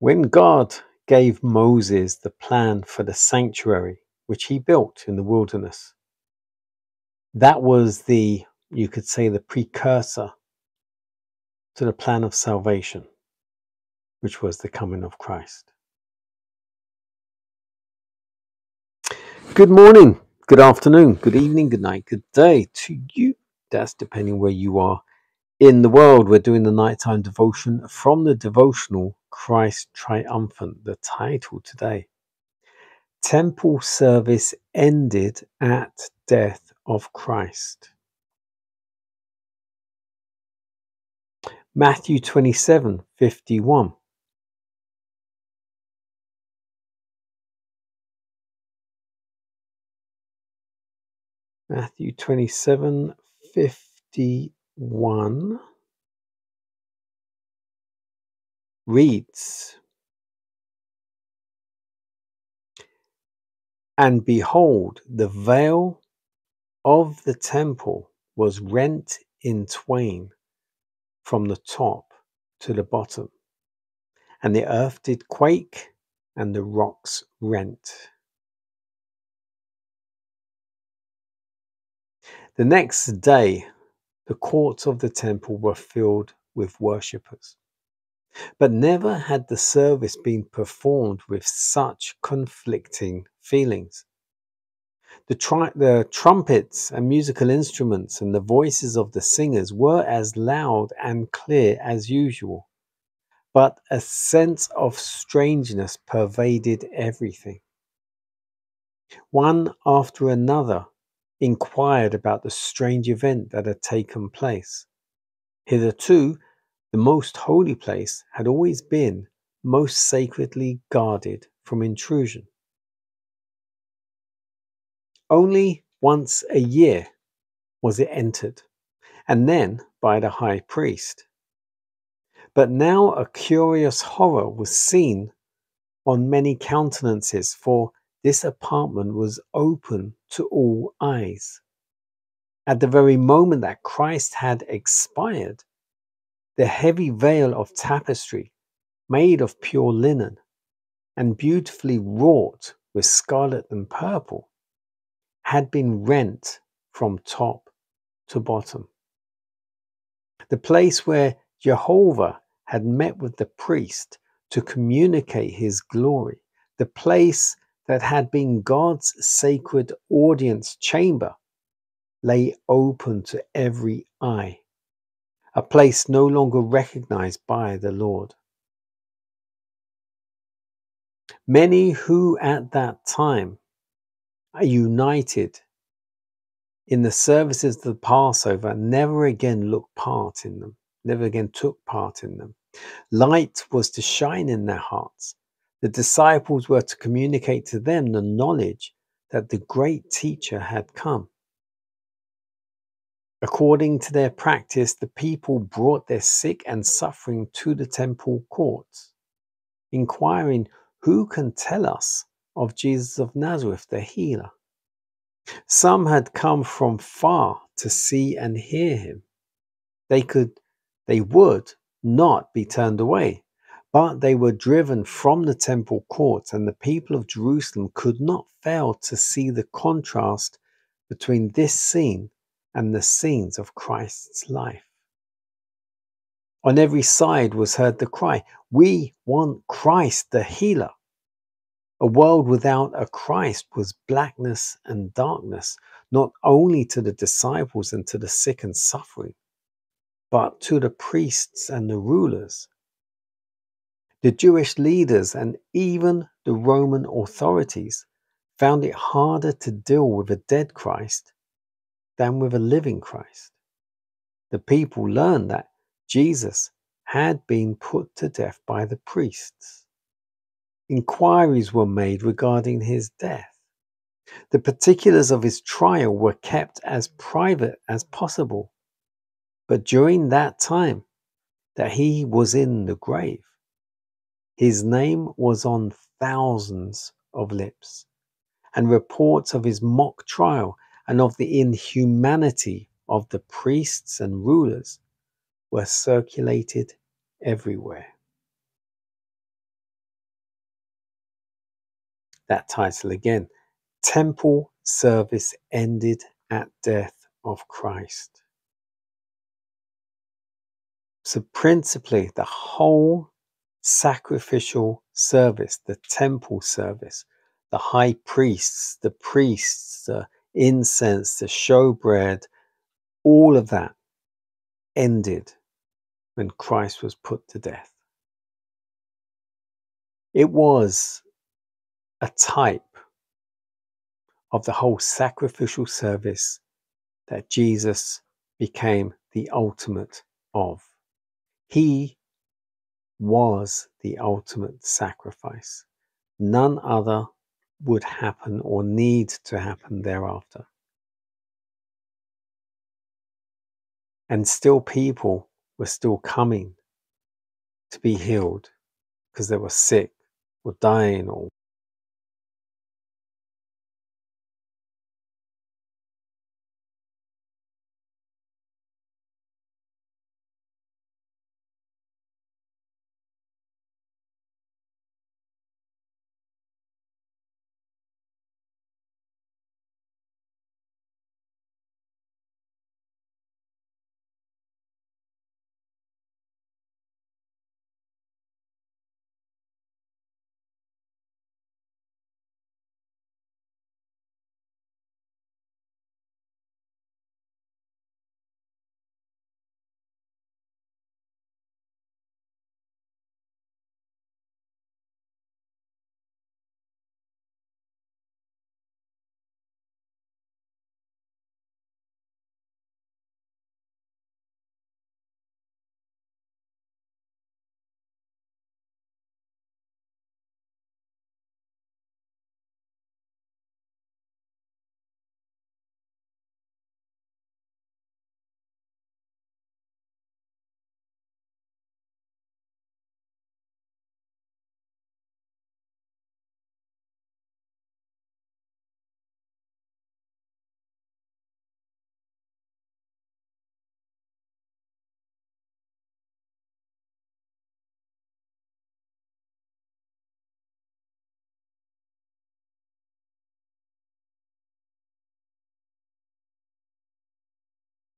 When God gave Moses the plan for the sanctuary, which he built in the wilderness, that was you could say, the precursor to the plan of salvation, which was the coming of Christ. Good morning, good afternoon, good evening, good night, good day to you. That's depending where you are in the world. We're doing the nighttime devotion from the devotional Christ Triumphant. The title today: Temple service ended at death of Christ. Matthew 27:51. Matthew 27:51 reads, "And behold, the veil of the temple was rent in twain from the top to the bottom, and the earth did quake, and the rocks rent." The next day, the courts of the temple were filled with worshippers. But never had the service been performed with such conflicting feelings. The trumpets and musical instruments and the voices of the singers were as loud and clear as usual, but a sense of strangeness pervaded everything. One after another inquired about the strange event that had taken place. Hitherto, the most holy place had always been most sacredly guarded from intrusion. Only once a year was it entered, and then by the high priest. But now a curious horror was seen on many countenances, for this apartment was open to all eyes. At the very moment that Christ had expired, the heavy veil of tapestry, made of pure linen and beautifully wrought with scarlet and purple, had been rent from top to bottom. The place where Jehovah had met with the priest to communicate his glory, the place that had been God's sacred audience chamber, lay open to every eye, a place no longer recognized by the Lord. Many who at that time are united in the services of the Passover never again took part in them. Light was to shine in their hearts. The disciples were to communicate to them the knowledge that the great teacher had come. According to their practice, the people brought their sick and suffering to the temple courts, inquiring, "Who can tell us of Jesus of Nazareth, the healer?" Some had come from far to see and hear him. They would not be turned away, but they were driven from the temple courts, and the people of Jerusalem could not fail to see the contrast between this scene and the scenes of Christ's life. On every side was heard the cry, "We want Christ the healer." A world without a Christ was blackness and darkness, not only to the disciples and to the sick and suffering, but to the priests and the rulers. The Jewish leaders and even the Roman authorities found it harder to deal with a dead Christ than with a living Christ. The people learned that Jesus had been put to death by the priests. Inquiries were made regarding his death. The particulars of his trial were kept as private as possible. But during that time that he was in the grave, his name was on thousands of lips, and reports of his mock trial and of the inhumanity of the priests and rulers were circulated everywhere. that title again. Temple service ended at death of Christ. So principally, the whole sacrificial service, the temple service, the high priests, the incense, the showbread, all of that ended when Christ was put to death. It was a type of the whole sacrificial service that Jesus became the ultimate of. He was the ultimate sacrifice. None other would happen or need to happen thereafter. And still people were still coming to be healed because they were sick or dying or